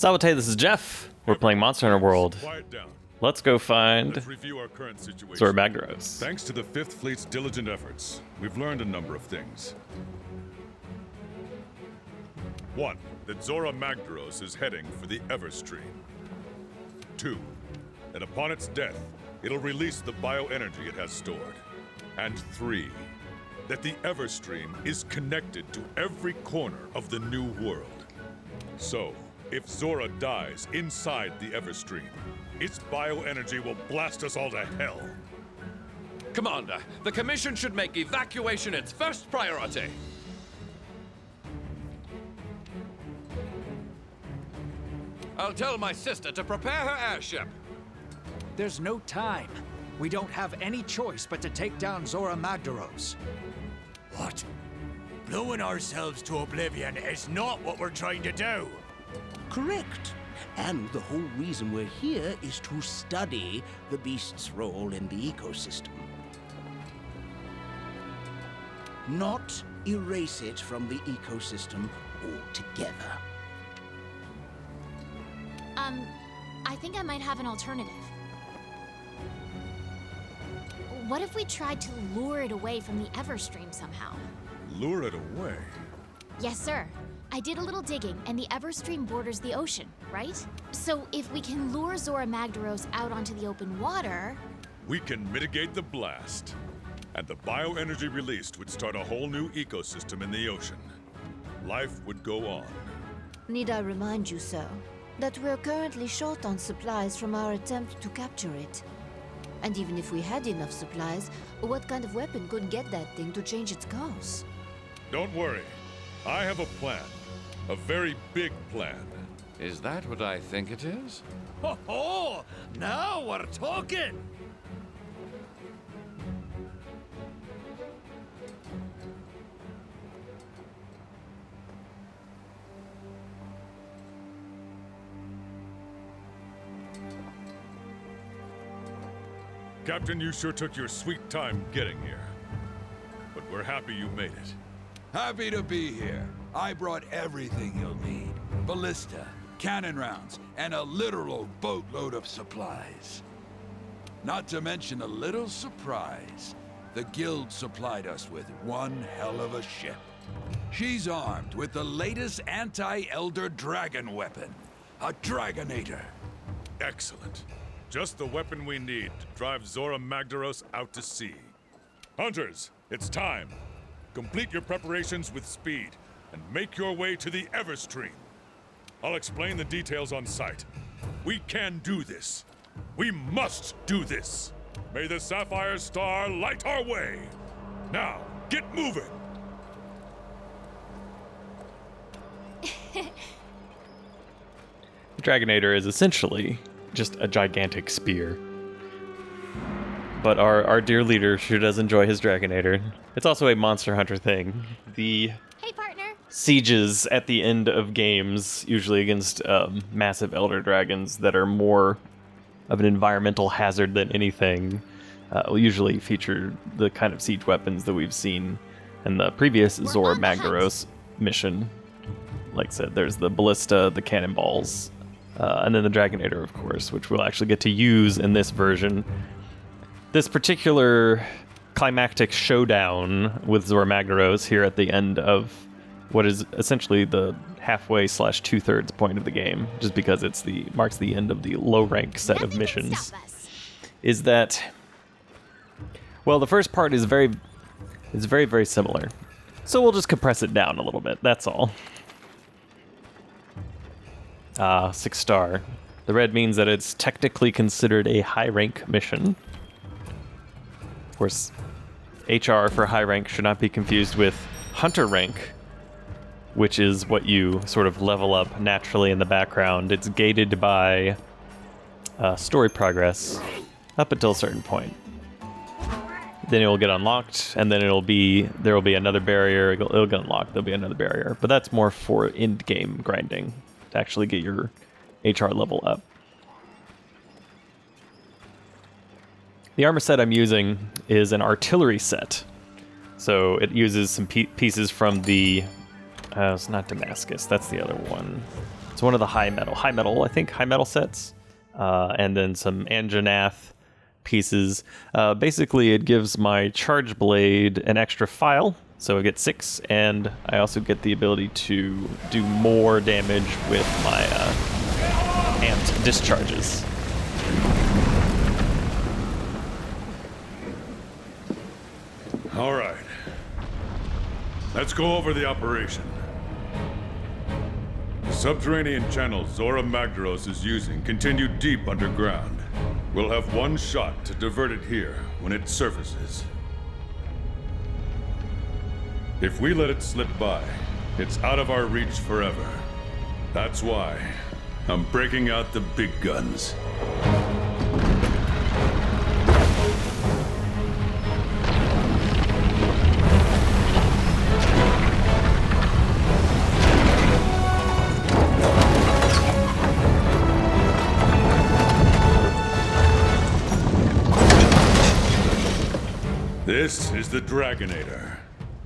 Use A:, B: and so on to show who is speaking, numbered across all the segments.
A: Salute, this is Jeff. We're playing Monster Hunter World.
B: Quiet down.
A: Let's go find
B: Let's review our current situation.
A: Zora Magdaros.
B: Thanks to the 5th Fleet's diligent efforts, we've learned a number of things. 1. That Zora Magdaros is heading for the Everstream. 2. That upon its death, it'll release the bioenergy it has stored. And 3. That the Everstream is connected to every corner of the new world. So, if Zora dies inside the Everstream, its bioenergy will blast us all to hell.
C: Commander, the Commission should make evacuation its first priority. I'll tell my sister to prepare her airship.
D: There's no time. We don't have any choice but to take down Zora Magdaros.
E: What? Blowing ourselves to oblivion is not what we're trying to do.
F: Correct. And the whole reason we're here is to study the beast's role in the ecosystem. Not erase it from the ecosystem altogether.
G: I think I might have an alternative. What if we tried to lure it away from the Everstream somehow?
B: Lure it away?
G: Yes, sir. I did a little digging, and the Everstream borders the ocean, right? So if we can lure Zora Magdaros out onto the open water...
B: We can mitigate the blast. And the bioenergy released would start a whole new ecosystem in the ocean. Life would go on.
H: Need I remind you, sir, that we're currently short on supplies from our attempt to capture it? And even if we had enough supplies, what kind of weapon could get that thing to change its course?
B: Don't worry. I have a plan. A very big plan.
C: Is that what I think it is?
E: Ho ho! Now we're talking!
B: Captain, you sure took your sweet time getting here. But we're happy you made it.
I: Happy to be here. I brought everything you'll need. Ballista, cannon rounds, and a literal boatload of supplies. Not to mention a little surprise. The Guild supplied us with one hell of a ship. She's armed with the latest anti-Elder Dragon weapon, a Dragonator.
B: Excellent. Just the weapon we need to drive Zora Magdaros out to sea. Hunters, it's time. Complete your preparations with speed, and make your way to the Everstream. I'll explain the details on site. We can do this. We must do this. May the Sapphire Star light our way. Now, get moving.
A: The Dragonator is essentially just a gigantic spear. But our dear leader sure does enjoy his Dragonator. It's also a Monster Hunter thing. The
G: Hey, partner!
A: sieges at the end of games, usually against massive Elder Dragons that are more of an environmental hazard than anything, will usually feature the kind of siege weapons that we've seen in the previous Zora
G: on the hunt.
A: Magdaros mission. Like I said, there's the Ballista, the Cannonballs, and then the Dragonator, of course, which we'll actually get to use in this version. This particular climactic showdown with Zora Magdaros here at the end of what is essentially the halfway / 2/3 point of the game, just because it's marks the end of the low rank set of
G: Nothing can
A: missions,
G: stop us.
A: is that, well, the first part is very, very similar. So we'll just compress it down a little bit, that's all. 6 star. The red means that it's technically considered a high rank mission. Of course, HR for high rank should not be confused with hunter rank, which is what you sort of level up naturally in the background. It's gated by story progress up until a certain point. Then it will get unlocked, and then there will be another barrier. It'll get unlocked. There'll be another barrier, but that's more for end game grinding to actually get your HR level up. The armor set I'm using is an artillery set. So it uses some pieces from the It's not Damascus. That's the other one. It's one of the high metal, I think, high metal sets. And then some Anjanath pieces. Basically, it gives my charge blade an extra file, so I get 6, and I also get the ability to do more damage with my amped discharges.
B: All right. Let's go over the operation. The subterranean channels Zora Magdaros is using continue deep underground. We'll have one shot to divert it here when it surfaces. If we let it slip by, it's out of our reach forever. That's why I'm breaking out the big guns. This is the Dragonator.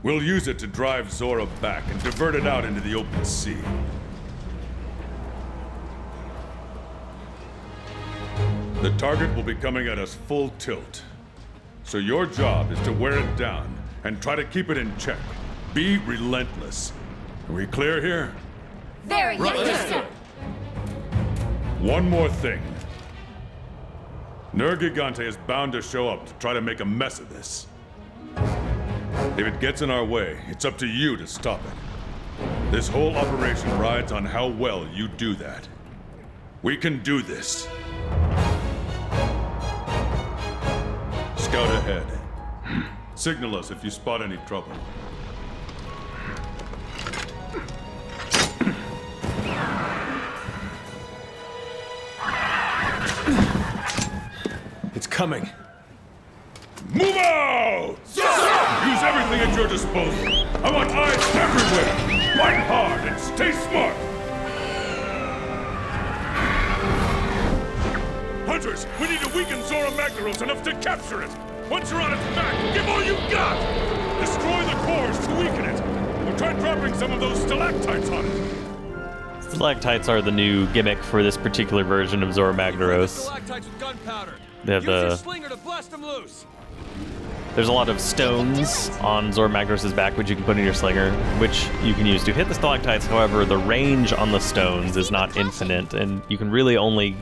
B: We'll use it to drive Zora back and divert it out into the open sea. The target will be coming at us full tilt. So your job is to wear it down and try to keep it in check. Be relentless. Are we clear here?
G: Very yes, sir.
B: One more thing. Nergigante is bound to show up to try to make a mess of this. If it gets in our way, it's up to you to stop it. This whole operation rides on how well you do that. We can do this. Scout ahead. Signal us if you spot any trouble.
E: It's coming.
B: Move out! Use everything at your disposal. I want eyes everywhere. Fight hard and stay smart. Hunters, we need to weaken Zora Magdaros enough to capture it. Once you're on its back, give all you got. Destroy the cores to weaken it. We'll try dropping some of those stalactites on it.
A: Stalactites are the new gimmick for this particular version of Zora Magdaros.
C: Stalactites with gunpowder.
A: They have
C: Use your
A: the
C: slinger to blast them loose.
A: There's a lot of stones on Zora Magdaros' back, which you can put in your slinger, which you can use to hit the stalactites. However, the range on the stones is not infinite, and you can really only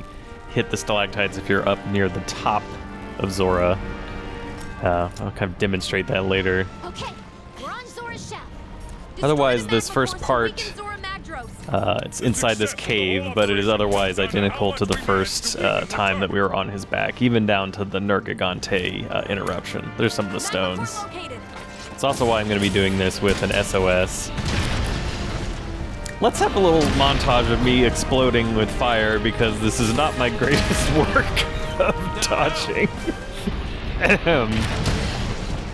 A: hit the stalactites if you're up near the top of Zora. I'll kind of demonstrate that later.
G: Okay, we're on Zora's shaft.
A: Otherwise, this first part, it's inside this cave, but it is otherwise identical to the first time that we were on his back, even down to the Nergigante interruption. There's some of the stones. It's also why I'm going to be doing this with an SOS. Let's have a little montage of me exploding with fire, because this is not my greatest work of dodging.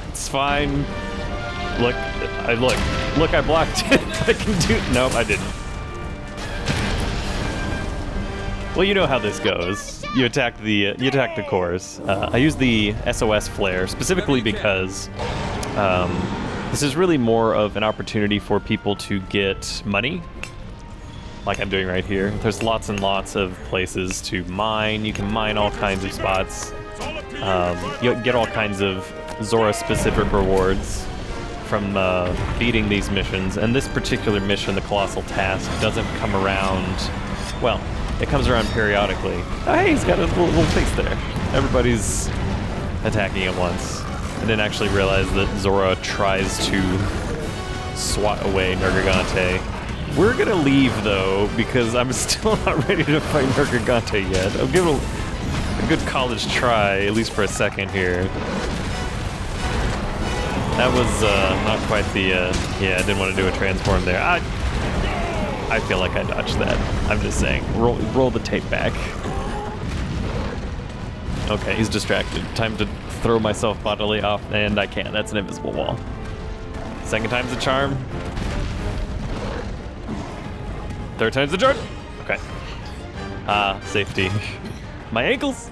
A: It's fine. Look, I blocked it. I can do. Nope, I didn't. Well, you know how this goes. You attack the cores. I use the SOS flare specifically because this is really more of an opportunity for people to get money, like I'm doing right here. There's lots and lots of places to mine. You can mine all kinds of spots. You get all kinds of Zora-specific rewards from beating these missions, and this particular mission, the Colossal Task, doesn't come around. Well, it comes around periodically. Oh, hey, he's got a little face there. Everybody's attacking at once. I didn't actually realize that Zora tries to swat away Nergigante. We're gonna leave though, because I'm still not ready to fight Nergigante yet. I'll give it a good college try, at least for a second here. That was not quite the, yeah, I didn't want to do a transform there. I feel like I dodged that. I'm just saying. Roll the tape back. Okay, he's distracted. Time to throw myself bodily off, and I can't. That's an invisible wall. Second time's the charm. Third time's the charm. Okay. Safety. My ankles.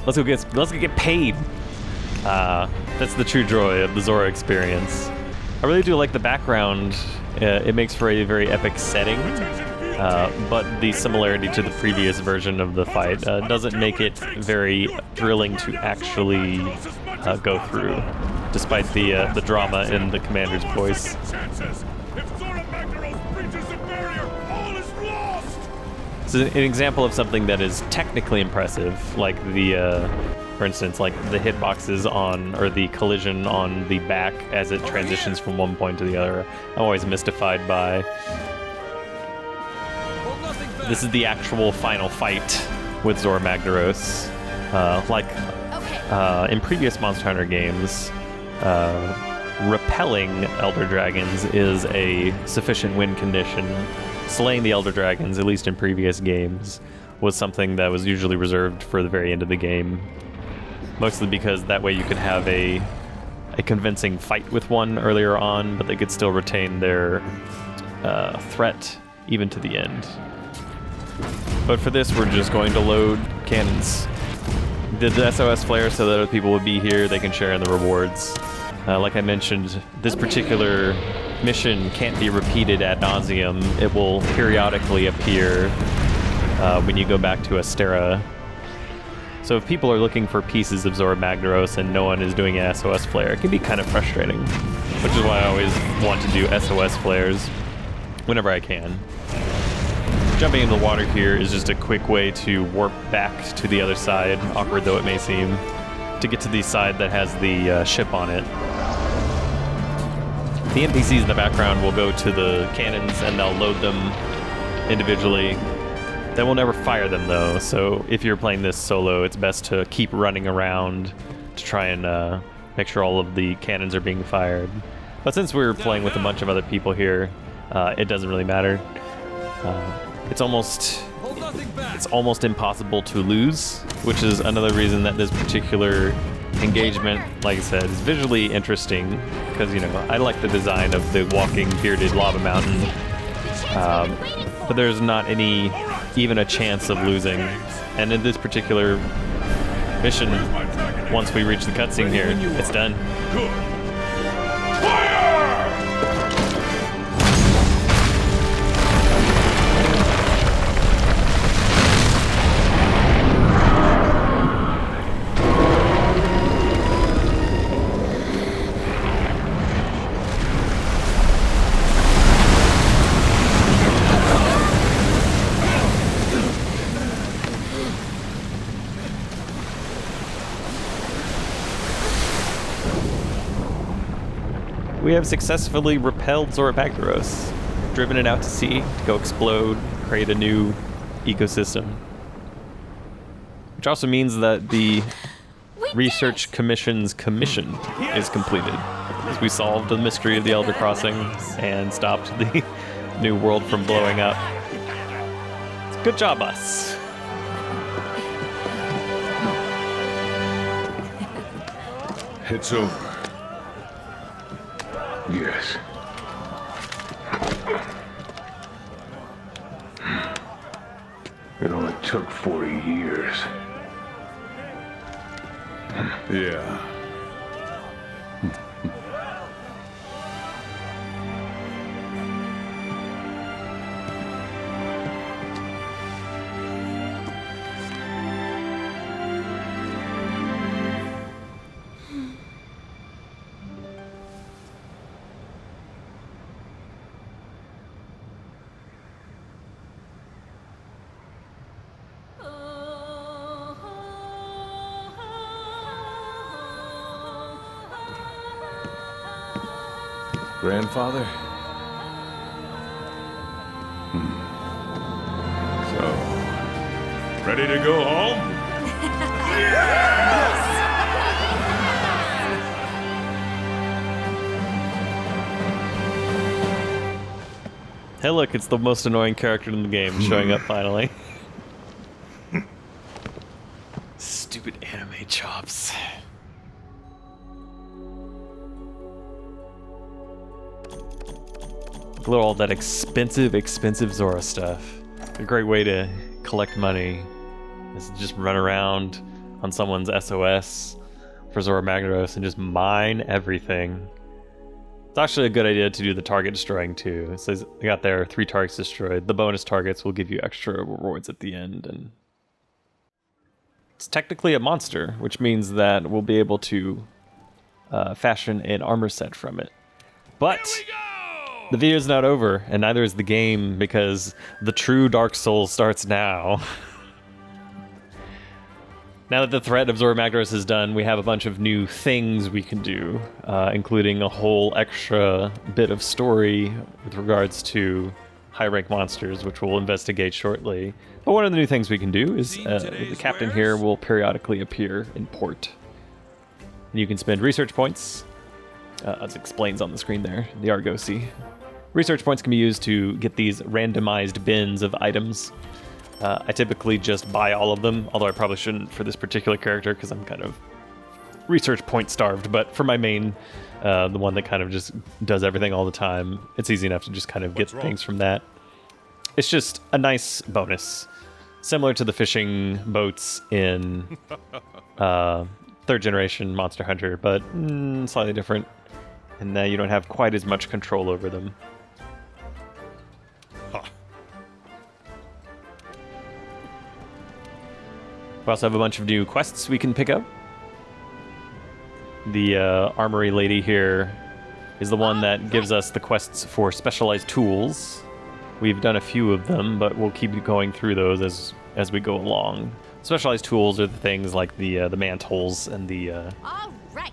A: Let's go get paid. That's the true joy of the Zora experience. I really do like the background. It makes for a very epic setting, but the similarity to the previous version of the fight doesn't make it very thrilling to actually go through, despite the drama in the commander's voice. It's an example of something that is technically impressive, like for instance, like the hitboxes on, or the collision on the back as it transitions from one point to the other. I'm always mystified by. This is the actual final fight with Zora Magdaros. In previous Monster Hunter games, repelling Elder Dragons is a sufficient win condition. Slaying the Elder Dragons, at least in previous games, was something that was usually reserved for the very end of the game. Mostly because that way you could have a convincing fight with one earlier on, but they could still retain their threat even to the end. But for this, we're just going to load cannons. Did the SOS flare so that other people would be here, they can share in the rewards. Like I mentioned, this particular mission can't be repeated ad nauseum. It will periodically appear when you go back to Astera. So if people are looking for pieces of Zora Magdaros and no one is doing an SOS flare, it can be kind of frustrating, which is why I always want to do SOS flares whenever I can. Jumping into the water here is just a quick way to warp back to the other side, awkward though it may seem, to get to the side that has the ship on it. The NPCs in the background will go to the cannons and they'll load them individually. They will never fire them though, so if you're playing this solo, it's best to keep running around to try and make sure all of the cannons are being fired. But since we're playing with a bunch of other people here, it doesn't really matter. It's almost impossible to lose, which is another reason that this particular engagement, like I said, is visually interesting, because, you know, I like the design of the walking bearded lava mountain, but there's not even a chance of losing. And in this particular mission, once we reach the cutscene here, it's done. We have successfully repelled Zora Magdaros, driven it out to sea to go explode, create a new ecosystem. Which also means that the Research Commission's commission is completed, as we solved the mystery of the Elder Crossing and stopped the new world from blowing up. Good job, us.
B: It's over.
J: Yes. It only took 40 years.
B: Yeah. Grandfather? So, ready to go home?
A: Hey look, it's the most annoying character in the game showing up finally. Stupid anime chops. Look at all that expensive Zora stuff. A great way to collect money is to just run around on someone's SOS for Zora Magdaros and just mine everything. It's actually a good idea to do the target destroying too. It says they got their 3 targets destroyed. The bonus targets will give you extra rewards at the end, and it's technically a monster, which means that we'll be able to fashion an armor set from it. But the video's not over, and neither is the game, because the true Dark Souls starts now. Now that the threat of Zora Magdaros is done, we have a bunch of new things we can do, including a whole extra bit of story with regards to high-rank monsters, which we'll investigate shortly. But one of the new things we can do is the captain here will periodically appear in port. And you can spend research points, as it explains on the screen there, the Argosy. Research points can be used to get these randomized bins of items. I typically just buy all of them, although I probably shouldn't for this particular character because I'm kind of research point starved. But for my main, the one that kind of just does everything all the time, it's easy enough to just kind of get things from that. It's just a nice bonus, similar to the fishing boats in 3rd generation Monster Hunter, but slightly different. And now you don't have quite as much control over them. We also have a bunch of new quests we can pick up. The armory lady here is the one that gives us the quests for specialized tools. We've done a few of them, but we'll keep going through those as we go along. Specialized tools are the things like the mantles and the
G: All right.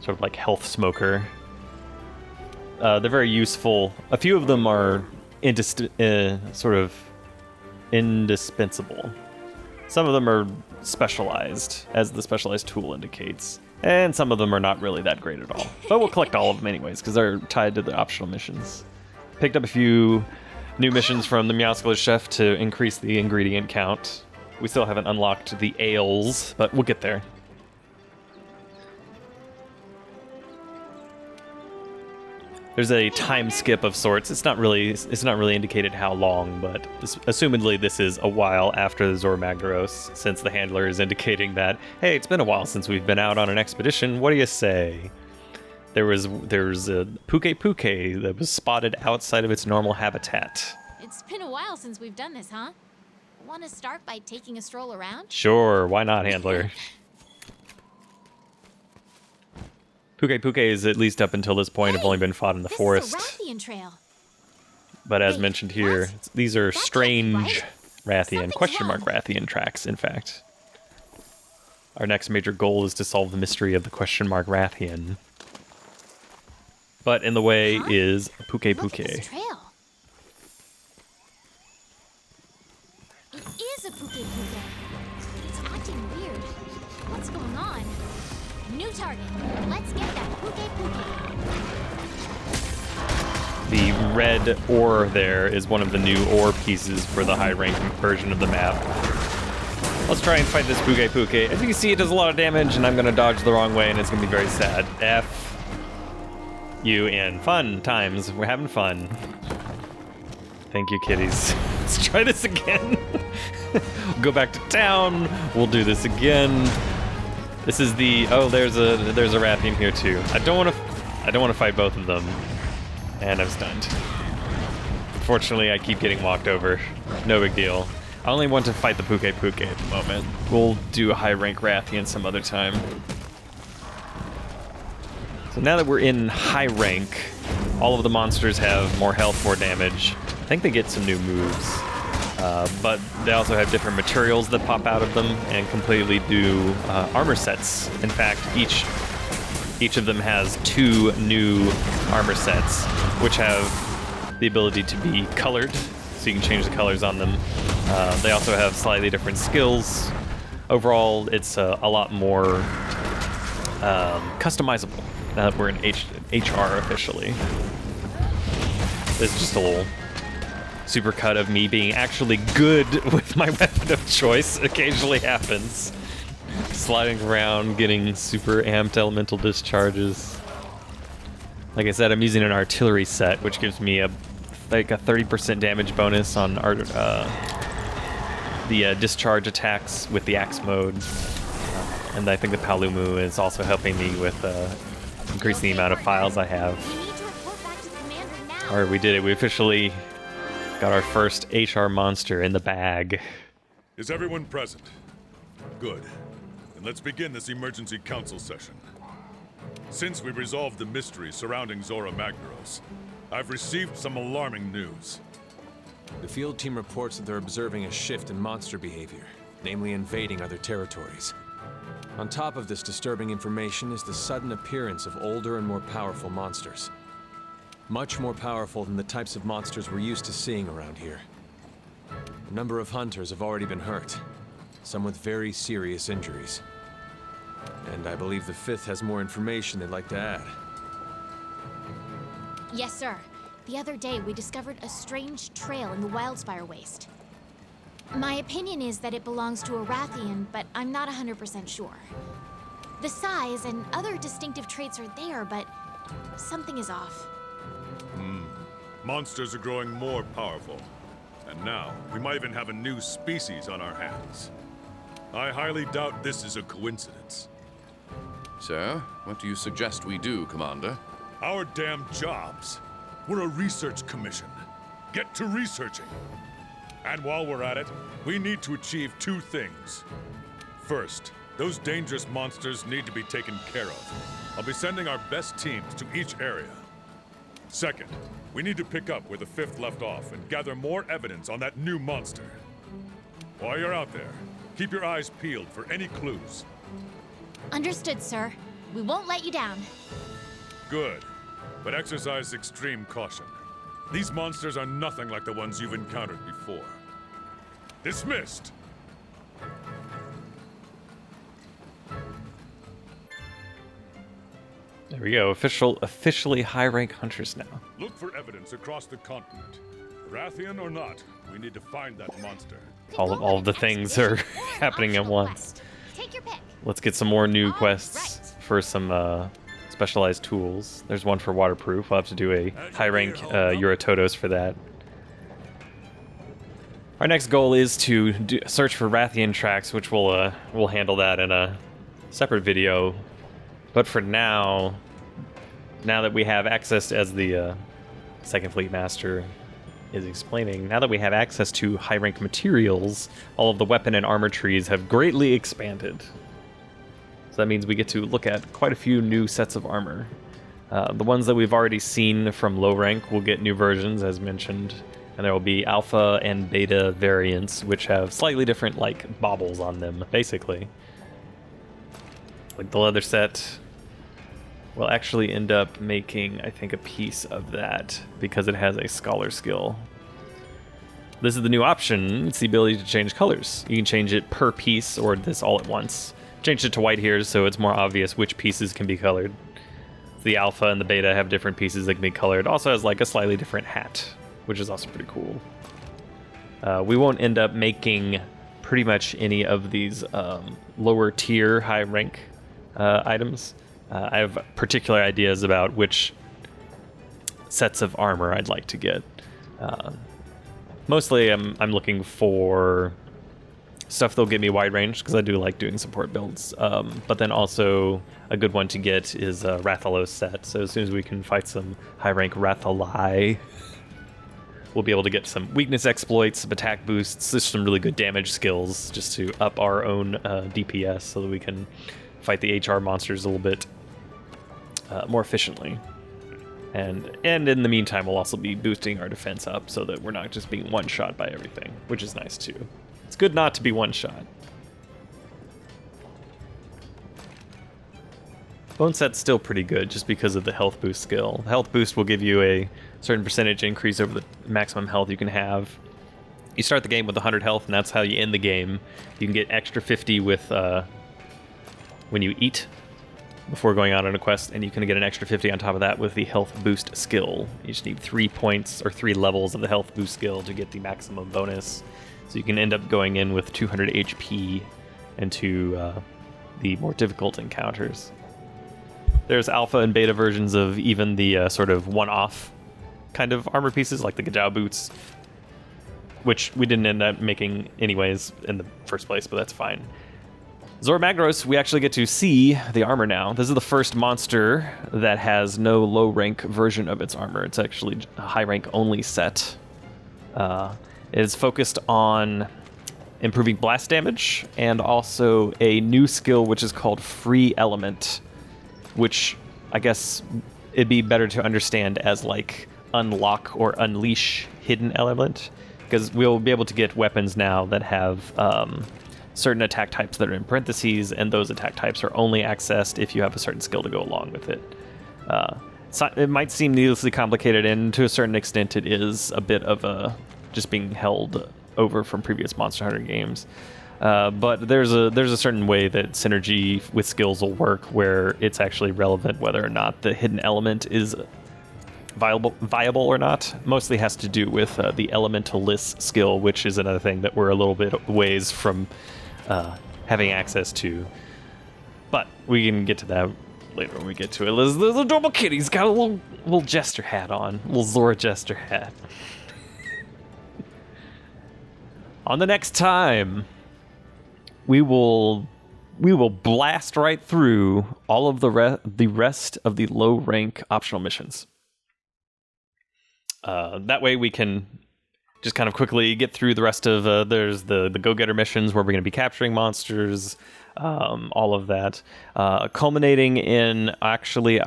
A: sort of like health smoker. They're very useful. A few of them are sort of indispensable. Some of them are specialized, as the specialized tool indicates. And some of them are not really that great at all. But we'll collect all of them anyways, because they're tied to the optional missions. Picked up a few new missions from the Meowscler Chef to increase the ingredient count. We still haven't unlocked the ales, but we'll get there. There's a time skip of sorts. It's not really indicated how long, but assumedly this is a while after the Zora Magdaros, since the handler is indicating that, hey, it's been a while since we've been out on an expedition. What do you say? There's a Puke that was spotted outside of its normal habitat.
G: It's been a while since we've done this, huh? Want to start by taking a stroll around?
A: Sure, why not, handler? Puke is, at least up until this point, have only been fought in the forest.
G: This is a Rathian trail.
A: But as mentioned here, these are
G: That
A: strange
G: looks
A: Rathian,
G: Something's
A: / Rathian tracks, in fact. Our next major goal is to solve the mystery of the / Rathian. But in the way is Puke.
G: Look at this trail. It is a Puke. It's acting weird. What's going on? New target. Let's get that Puke.
A: The red ore there is one of the new ore pieces for the high-rank version of the map. Let's try and fight this Puke. As you can see, it does a lot of damage, and I'm going to dodge the wrong way, and it's going to be very sad. F you in. Fun times. We're having fun. Thank you, kitties. Let's try this again. We'll go back to town. We'll do this again. This is the there's a Rathian here too. I don't want to fight both of them, and I'm stunned. Unfortunately, I keep getting walked over. No big deal. I only want to fight the Puke at the moment. We'll do a high rank Rathian some other time. So now that we're in high rank, all of the monsters have more health, more damage. I think they get some new moves. But they also have different materials that pop out of them and completely do armor sets. In fact, each of them has 2 new armor sets, which have the ability to be colored, so you can change the colors on them. They also have slightly different skills. Overall, it's a lot more customizable now that we're in HR officially. This is just a little supercut of me being actually good with my weapon of choice. Occasionally happens. Sliding around, getting super amped elemental discharges. Like I said, I'm using an artillery set, which gives me a 30% damage bonus on the discharge attacks with the axe mode. And I think the Palumu is also helping me with increasing the amount of files I have. Alright, we did it. We officially got our first HR monster in the bag.
B: Is everyone present? Good. Then let's begin this emergency council session. Since we resolved the mystery surrounding Zora Magdaros, I've received some alarming news.
K: The field team reports that they're observing a shift in monster behavior, namely invading other territories. On top of this disturbing information is the sudden appearance of older and more powerful monsters. Much more powerful than the types of monsters we're used to seeing around here. A number of hunters have already been hurt, some with very serious injuries. And I believe the 5th has more information they'd like to add.
G: Yes, sir. The other day, we discovered a strange trail in the Wildspire Waste. My opinion is that it belongs to a Rathian, but I'm not 100% sure. The size and other distinctive traits are there, but something is off.
B: Monsters are growing more powerful. And now, we might even have a new species on our hands. I highly doubt this is a coincidence.
C: Sir, what do you suggest we do, Commander?
B: Our damn jobs. We're a research commission. Get to researching. And while we're at it, we need to achieve 2 things. First, those dangerous monsters need to be taken care of. I'll be sending our best teams to each area. Second, we need to pick up where the 5th left off and gather more evidence on that new monster. While you're out there, keep your eyes peeled for any clues.
G: Understood, sir. We won't let you down.
B: Good, but exercise extreme caution. These monsters are nothing like the ones you've encountered before. Dismissed!
A: There we go. Officially high-rank hunters now.
B: Look for evidence across the continent. Rathian or not, we need to find that monster.
A: All of the things are happening at once.
G: Take your pick.
A: Let's get some more new quests for some specialized tools. There's one for waterproof. We'll have to do a high-rank Euratotos for that. Our next goal is to search for Rathian tracks, which we'll handle that in a separate video. But for now that we have access, as the Second Fleet Master is explaining, now that we have access to high-rank materials, all of the weapon and armor trees have greatly expanded. So that means we get to look at quite a few new sets of armor. The ones that we've already seen from low rank will get new versions, as mentioned, and there will be alpha and beta variants, which have slightly different, like, baubles on them, basically. Like the leather set will actually end up making, I think, a piece of that because it has a scholar skill. This is the new option. It's the ability to change colors. You can change it per piece or this all at once. Changed it to white here so it's more obvious which pieces can be colored. The alpha and the beta have different pieces that can be colored. Also has like a slightly different hat, which is also pretty cool. We won't end up making pretty much any of these lower tier high rank items. I have particular ideas about which sets of armor I'd like to get. Mostly I'm looking for stuff that'll give me wide range, because I do like doing support builds. But then also a good one to get is a Rathalos set. So as soon as we can fight some high rank Rathalai, we'll be able to get some weakness exploits, some attack boosts, just some really good damage skills just to up our own DPS so that we can fight the HR monsters a little bit more efficiently. And in the meantime, we'll also be boosting our defense up so that we're not just being one-shot by everything, which is nice too. It's good not to be one-shot. Bone set's still pretty good just because of the health boost skill. The health boost will give you a certain percentage increase over the maximum health you can have. You start the game with 100 health, and that's how you end the game. You can get extra 50 with when you eat before going out on a quest, and you can get an extra 50 on top of that with the health boost skill. You just need 3 points or 3 levels of the health boost skill to get the maximum bonus. So you can end up going in with 200 HP into the more difficult encounters. There's alpha and beta versions of even the sort of one-off kind of armor pieces, like the Gajau boots, which we didn't end up making anyways in the first place, but that's fine. Zora Magdaros, we actually get to see the armor now. This is the first monster that has no low rank version of its armor. It's actually a high rank only set. It is focused on improving blast damage and also a new skill which is called Free Element, which I guess it'd be better to understand as like unlock or unleash hidden element, because we'll be able to get weapons now that have certain attack types that are in parentheses, and those attack types are only accessed if you have a certain skill to go along with it. So it might seem needlessly complicated, and to a certain extent it is a bit of a just being held over from previous Monster Hunter games. But there's a certain way that synergy with skills will work where it's actually relevant whether or not the hidden element is viable or not. Mostly has to do with the elementalist skill, which is another thing that we're a little bit ways from having access to. But we can get to that later when we get to it. There's a adorable kitty. He's got a little jester hat on, little Zora jester hat. On the next time, we will blast right through all of the rest of the low rank optional missions. That way we can just kind of quickly get through the rest of there's the go-getter missions where we're going to be capturing monsters, all of that, culminating in actually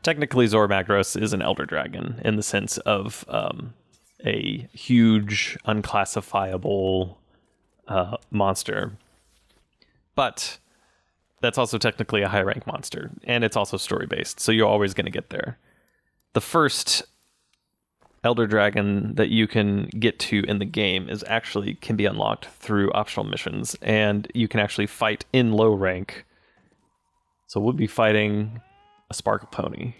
A: technically Zora Magdaros is an elder dragon in the sense of a huge unclassifiable monster, but that's also technically a high rank monster, and it's also story based, so you're always going to get there. The first elder dragon that you can get to in the game can be unlocked through optional missions, and you can actually fight in low rank. So we'll be fighting a Sparkle Pony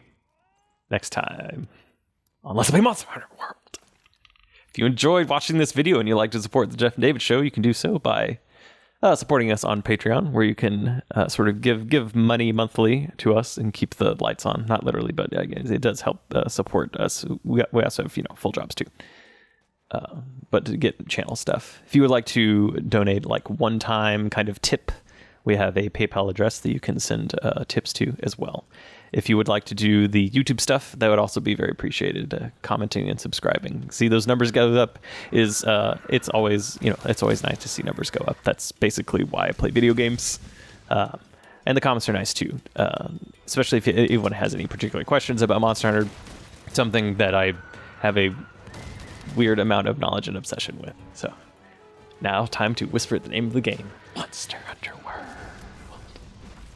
A: next time on Let's Play Monster Hunter World. If you enjoyed watching this video and you'd like to support the Jeff and David Show, you can do so by supporting us on Patreon, where you can sort of give money monthly to us and keep the lights on. Not literally, but it does help support us. We also have full jobs too, but to get channel stuff. If you would like to donate like one-time kind of tip, we have a PayPal address that you can send tips to as well. If you would like to do the YouTube stuff, that would also be very appreciated. Commenting and subscribing. See those numbers go up it's always nice to see numbers go up. That's basically why I play video games. And the comments are nice too. Especially if anyone has any particular questions about Monster Hunter, something that I have a weird amount of knowledge and obsession with. So now time to whisper the name of the game. Monster